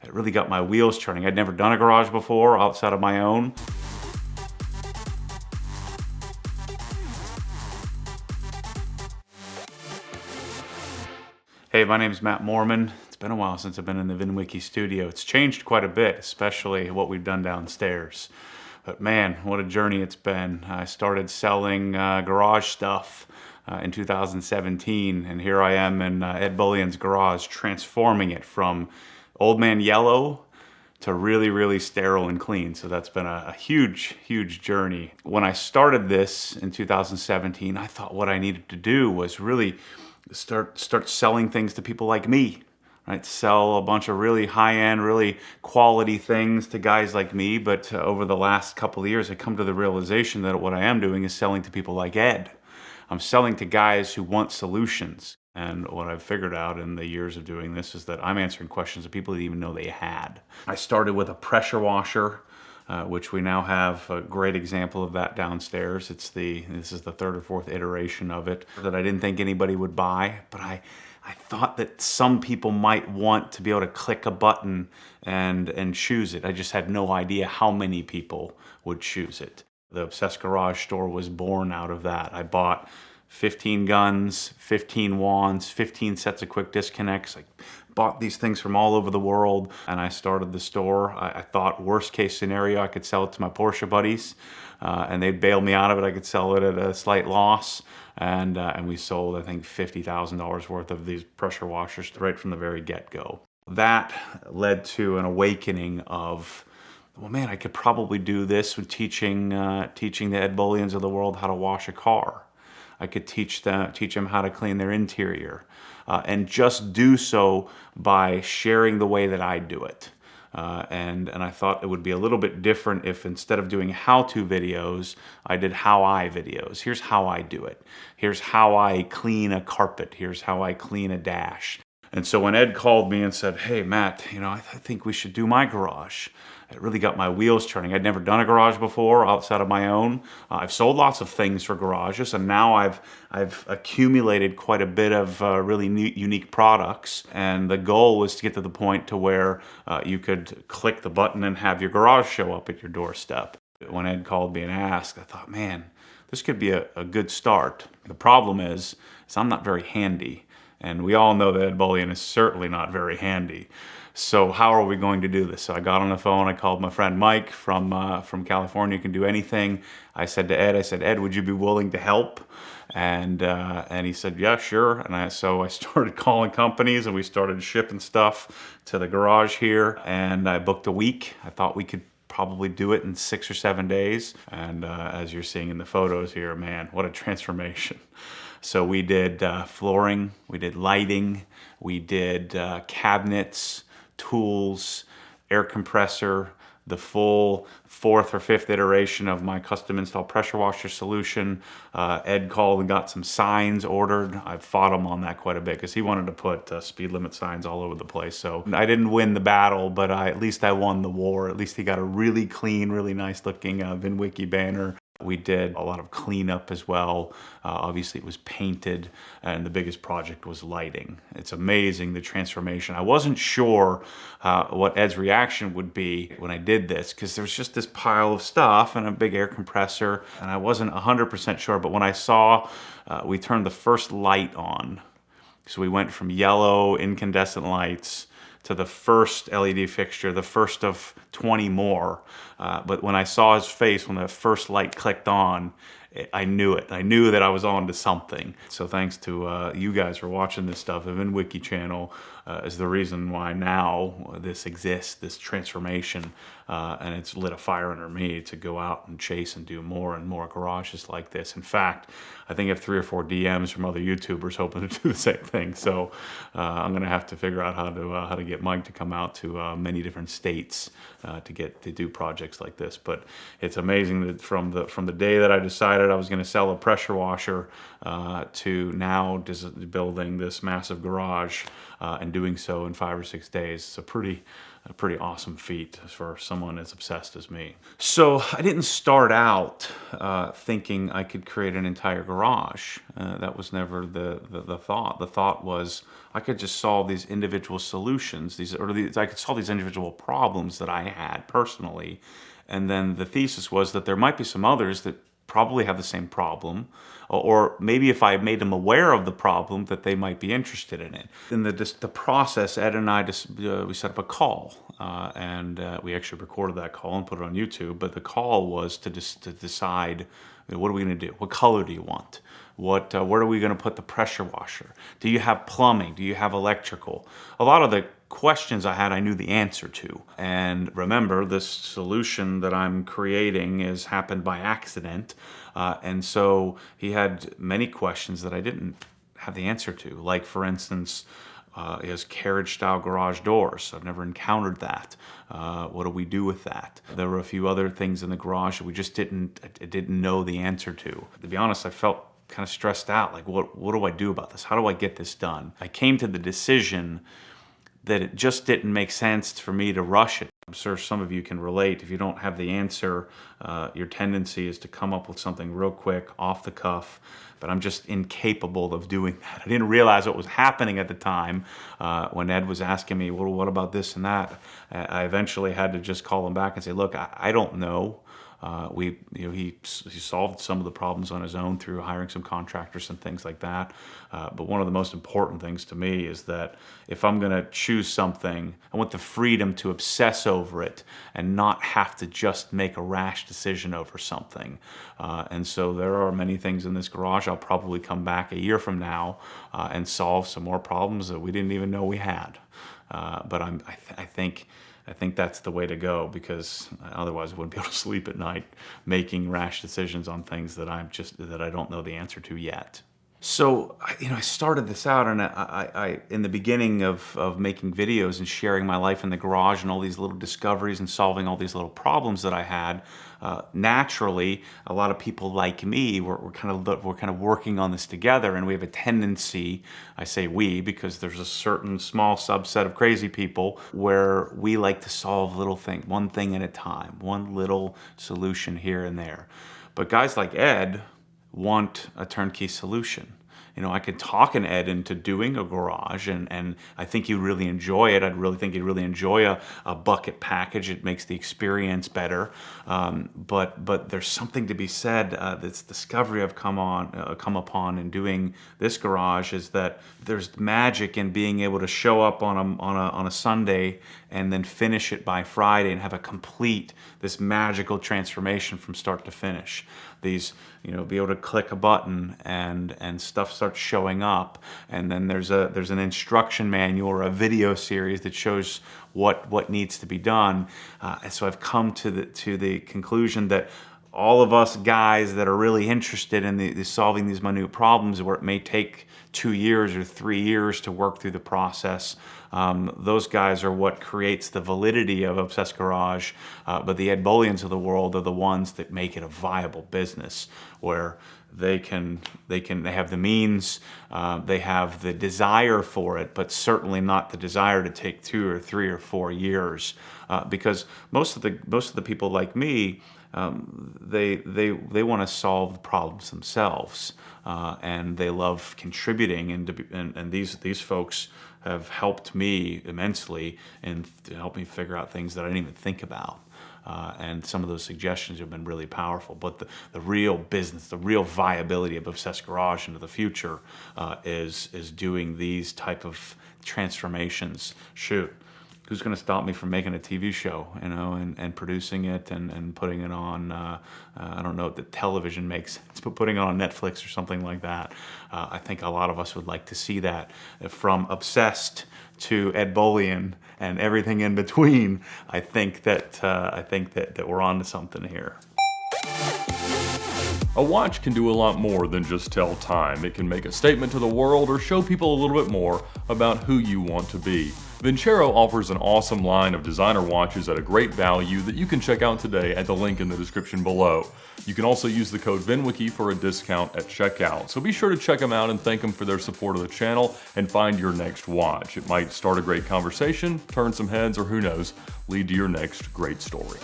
It really got my wheels turning. I'd never done a garage before outside of my own. Hey, my name is Matt Mormon. It's been a while since I've been in the VinWiki studio. It's changed quite a bit, especially what we've done downstairs. But man, what a journey it's been. I started selling garage stuff in 2017, and here I am in Ed Bullion's garage, transforming it from old man yellow to really, really sterile and clean. So that's been a huge, huge journey. When I started this in 2017, I thought what I needed to do was really start selling things to people like me, right? Sell a bunch of really high-end, really quality things to guys like me. But over the last couple of years, I come to the realization that what I am doing is selling to people like Ed. I'm selling to guys who want solutions. And what I've figured out in the years of doing this is that I'm answering questions that people didn't even know they had. I started with a pressure washer, which we now have a great example of that downstairs. This is the third or fourth iteration of it that I didn't think anybody would buy, but I thought that some people might want to be able to click a button and choose it. I just had no idea how many people would choose it. The Obsessed Garage store was born out of that. I bought 15 guns, 15 wands, 15 sets of quick disconnects. I bought these things from all over the world, and I started the store. I thought worst case scenario, I could sell it to my Porsche buddies, and they'd bail me out of it. I could sell it at a slight loss, and we sold, I think, $50,000 worth of these pressure washers right from the very get-go. That led to an awakening of, well, man, I could probably do this with teaching the Ed Bullions of the world how to wash a car. I could teach them how to clean their interior, and just do so by sharing the way that I do it. And I thought it would be a little bit different if instead of doing how-to videos, I did how-I videos. Here's how I do it. Here's how I clean a carpet. Here's how I clean a dash. And so when Ed called me and said, hey, Matt, I think we should do my garage, it really got my wheels turning. I'd never done a garage before outside of my own. I've sold lots of things for garages, and now I've accumulated quite a bit of really neat, unique products. And the goal was to get to the point to where you could click the button and have your garage show up at your doorstep. When Ed called me and asked, I thought, man, this could be a good start. The problem is I'm not very handy. And we all know that Ed Bullion is certainly not very handy. So how are we going to do this? So I got on the phone, I called my friend Mike from California, can do anything. I said to Ed, Ed, would you be willing to help? And he said, yeah, sure. And so I started calling companies, and we started shipping stuff to the garage here. And I booked a week. I thought we could probably do it in 6 or 7 days. And as you're seeing in the photos here, man, what a transformation. So we did flooring, we did lighting, we did cabinets, tools, air compressor, the full 4th or 5th iteration of my custom install pressure washer solution. Ed called and got some signs ordered. I fought him on that quite a bit because he wanted to put speed limit signs all over the place. So I didn't win the battle, but at least I won the war. At least he got a really clean, really nice looking VinWiki banner. We did a lot of cleanup as well. Obviously it was painted, and the biggest project was lighting. It's amazing, the transformation. I wasn't sure what Ed's reaction would be when I did this, because there was just this pile of stuff and a big air compressor, and I wasn't 100% sure, but when I saw we turned the first light on, so we went from yellow incandescent lights to the first LED fixture, the first of 20 more. But when I saw his face, when the first light clicked on, I knew it. I knew that I was on to something. So thanks to you guys for watching this stuff. The VinWiki channel is the reason why now this exists, this transformation, and it's lit a fire under me to go out and chase and do more and more garages like this. In fact, I think I have 3 or 4 DMs from other YouTubers hoping to do the same thing. So I'm gonna have to figure out how to get Mike to come out to many different states to do projects like this. But it's amazing that from the day that I decided decided I was going to sell a pressure washer to now building this massive garage and doing so in 5 or 6 days. It's a pretty awesome feat for someone as obsessed as me. So I didn't start out thinking I could create an entire garage. That was never the thought. The thought was I could just solve these individual solutions, I could solve these individual problems that I had personally. And then the thesis was that there might be some others that probably have the same problem, or maybe if I made them aware of the problem, that they might be interested in it. In the process, Ed and I we set up a call, and we actually recorded that call and put it on YouTube. But the call was to decide, what are we going to do? What color do you want? Where are we going to put the pressure washer? Do you have plumbing? Do you have electrical? A lot of the questions I had, I knew the answer to. And remember, this solution that I'm creating has happened by accident. And so he had many questions that I didn't have the answer to. Like, for instance, is carriage-style garage doors. I've never encountered that. What do we do with that? There were a few other things in the garage that we just didn't know the answer to. To be honest, I felt kind of stressed out. Like, what do I do about this? How do I get this done? I came to the decision that it just didn't make sense for me to rush it. I'm sure some of you can relate. If you don't have the answer, your tendency is to come up with something real quick, off the cuff, but I'm just incapable of doing that. I didn't realize what was happening at the time when Ed was asking me, well, what about this and that? I eventually had to just call him back and say, look, I don't know. He solved some of the problems on his own through hiring some contractors and things like that. But one of the most important things to me is that if I'm going to choose something, I want the freedom to obsess over it and not have to just make a rash decision over something. And so there are many things in this garage. I'll probably come back a year from now and solve some more problems that we didn't even know we had. But I think that's the way to go, because otherwise I wouldn't be able to sleep at night making rash decisions on things that I don't know the answer to yet. So, I started this out, and I in the beginning of making videos and sharing my life in the garage and all these little discoveries and solving all these little problems that I had, naturally, a lot of people like me we're kind of working on this together, and we have a tendency, I say we because there's a certain small subset of crazy people where we like to solve one thing at a time, one little solution here and there. But guys like Ed want a turnkey solution. I could talk an Ed into doing a garage, and I think he'd really enjoy it. I'd really think he'd really enjoy a bucket package. It makes the experience better. But there's something to be said. This discovery I've come upon in doing this garage is that there's magic in being able to show up on a Sunday and then finish it by Friday and have this magical transformation from start to finish. Be able to click a button and stuff starts showing up, and then there's an instruction manual or a video series that shows what needs to be done. And so I've come to the conclusion that all of us guys that are really interested in solving these minute problems, where it may take 2 years or 3 years to work through the process, those guys are what creates the validity of Obsessed Garage. But the Ed Bolians of the world are the ones that make it a viable business, where they have the means, they have the desire for it, but certainly not the desire to take 2 or 3 or 4 years, because most of the people like me, they want to solve the problems themselves, and they love contributing, and these folks have helped me immensely and helped me figure out things that I didn't even think about. And some of those suggestions have been really powerful. But the real business, the real viability of Obsessed Garage into the future is doing these type of transformations. Shoot, who's going to stop me from making a TV show, and producing it and putting it on, I don't know if the television makes sense, but putting it on Netflix or something like that. I think a lot of us would like to see that. From Obsessed to Ed Bolian and everything in between, I think that we're on to something here. A watch can do a lot more than just tell time. It can make a statement to the world or show people a little bit more about who you want to be. Vincero offers an awesome line of designer watches at a great value that you can check out today at the link in the description below. You can also use the code VinWiki for a discount at checkout, so be sure to check them out and thank them for their support of the channel and find your next watch. It might start a great conversation, turn some heads, or who knows, lead to your next great story.